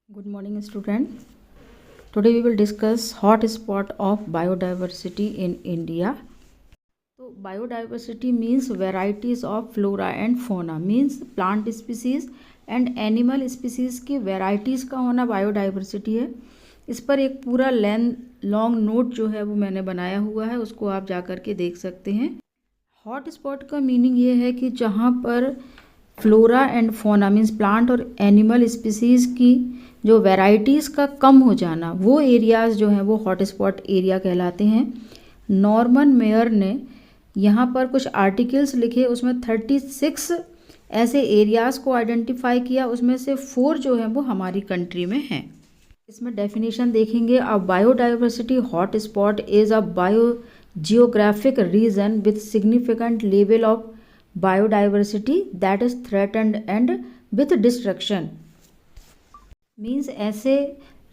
Good morning, student. Today we will discuss hotspot of biodiversity in India. So biodiversity means varieties of flora and fauna, means plant species and animal species की varieties का होना biodiversity है. इस पर एक पूरा long note जो है वो मैंने बनाया हुआ है, उसको आप जा कर के देख सकते हैं. हॉटस्पॉट का मीनिंग ये है कि जहाँ पर flora and fauna means plant और एनिमल स्पीसीज़ की जो वैरायटीज़ का कम हो जाना, वो एरियाज़ जो हैं वो हॉटस्पॉट एरिया कहलाते हैं. नॉर्मन मेयर ने यहाँ पर कुछ आर्टिकल्स लिखे, उसमें 36 ऐसे एरियाज़ को आइडेंटिफाई किया, उसमें से 4 जो हैं वो हमारी कंट्री में हैं. इसमें डेफिनेशन देखेंगे. A biodiversity hotspot is a geographic region with significant level of biodiversity that is threatened and with destruction. Means ऐसे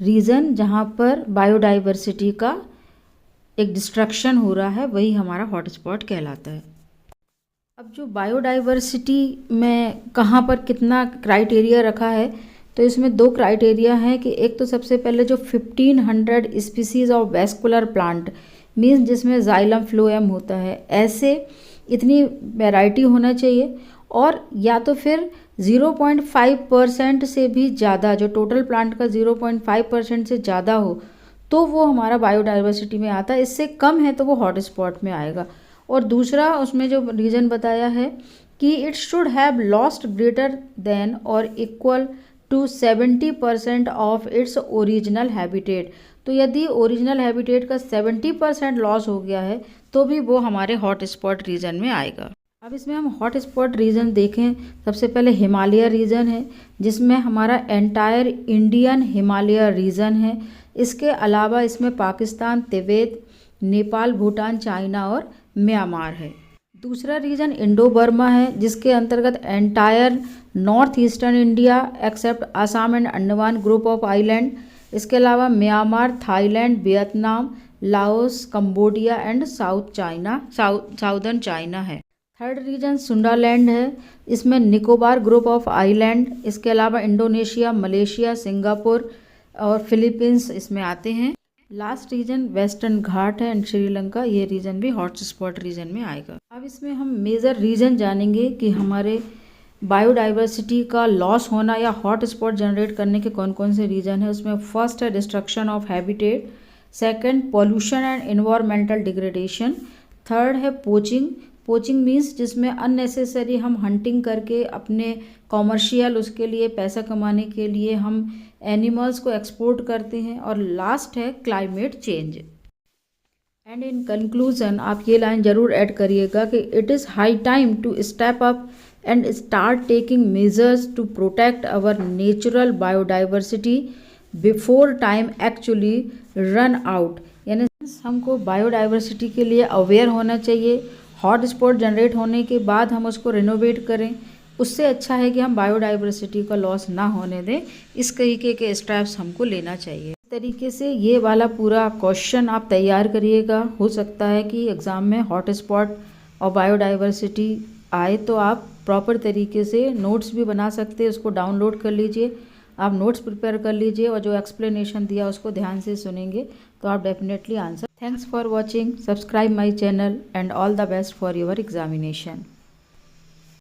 रीजन जहाँ पर बायोडाइवर्सिटी का एक डिस्ट्रक्शन हो रहा है, वही हमारा हॉटस्पॉट कहलाता है. अब जो बायोडाइवर्सिटी में कहाँ पर कितना क्राइटेरिया रखा है, तो इसमें 2 क्राइटेरिया हैं कि एक तो सबसे पहले जो 1500 species of vascular plant means जिसमें जाइलम फ्लोएम होता है, ऐसे इतनी वैरायटी होना चाहिए, और या तो फिर 0.5% से भी ज़्यादा, जो टोटल प्लांट का 0.5% से ज़्यादा हो तो वो हमारा बायोडाइवर्सिटी में आता है. इससे कम है तो वो हॉटस्पॉट में आएगा. और दूसरा उसमें जो रीज़न बताया है कि it should have lost greater than और equal to 70% of its original habitat. तो यदि ओरिजिनल हैबिटेट का 70% लॉस हो गया है तो भी वो हमारे हॉटस्पॉट रीजन में आएगा. अब इसमें हम हॉटस्पॉट रीजन देखें. सबसे पहले हिमालय रीजन है, जिसमें हमारा एंटायर इंडियन हिमालय रीजन है. इसके अलावा इसमें पाकिस्तान, तिब्बत, नेपाल, भूटान, चाइना और म्यांमार है. दूसरा रीजन इंडो बर्मा है, जिसके अंतर्गत entire north eastern India accept Assam and Andaman group of island. इसके अलावा Myanmar, Thailand, Vietnam, Laos, Cambodia and southern China है. थर्ड रीजन सुंडालैंड है, इसमें निकोबार ग्रुप ऑफ आइलैंड, इसके अलावा इंडोनेशिया, मलेशिया, सिंगापुर और फिलीपींस इसमें आते हैं. लास्ट रीजन वेस्टर्न घाट है एंड श्रीलंका. ये रीजन भी हॉटस्पॉट रीजन में आएगा. अब इसमें हम मेजर रीजन जानेंगे कि हमारे बायोडाइवर्सिटी का लॉस होना या हॉटस्पॉट जनरेट करने के कौन कौन से रीजन है. उसमें फर्स्ट है destruction of habitat, second pollution and environmental degradation, third है पोचिंग. पोचिंग मीन्स जिसमें अननेसेसरी हम हंटिंग करके अपने कॉमर्शियल उसके लिए पैसा कमाने के लिए हम एनिमल्स को एक्सपोर्ट करते हैं. और लास्ट है climate change. And in conclusion आप ये लाइन ज़रूर ऐड करिएगा कि it is high time to step up and start taking measures to protect our natural biodiversity before time actually run out. यानी हमको बायोडाइवर्सिटी के लिए अवेयर होना चाहिए. हॉटस्पॉट जनरेट होने के बाद हम उसको रिनोवेट करें, उससे अच्छा है कि हम बायोडाइवर्सिटी का लॉस ना होने दें. इस तरीके के स्टेप्स हमको लेना चाहिए. इस तरीके से ये वाला पूरा क्वेश्चन आप तैयार करिएगा. हो सकता है कि एग्ज़ाम में हॉटस्पॉट और बायोडाइवर्सिटी आए तो आप प्रॉपर तरीके से नोट्स भी बना सकते हैं. उसको डाउनलोड कर लीजिए, आप नोट्स प्रिपेयर कर लीजिए और जो एक्सप्लेनेशन दिया उसको ध्यान से सुनेंगे तो आप definitely answer. Thanks for watching. Subscribe my channel and all the best for your examination.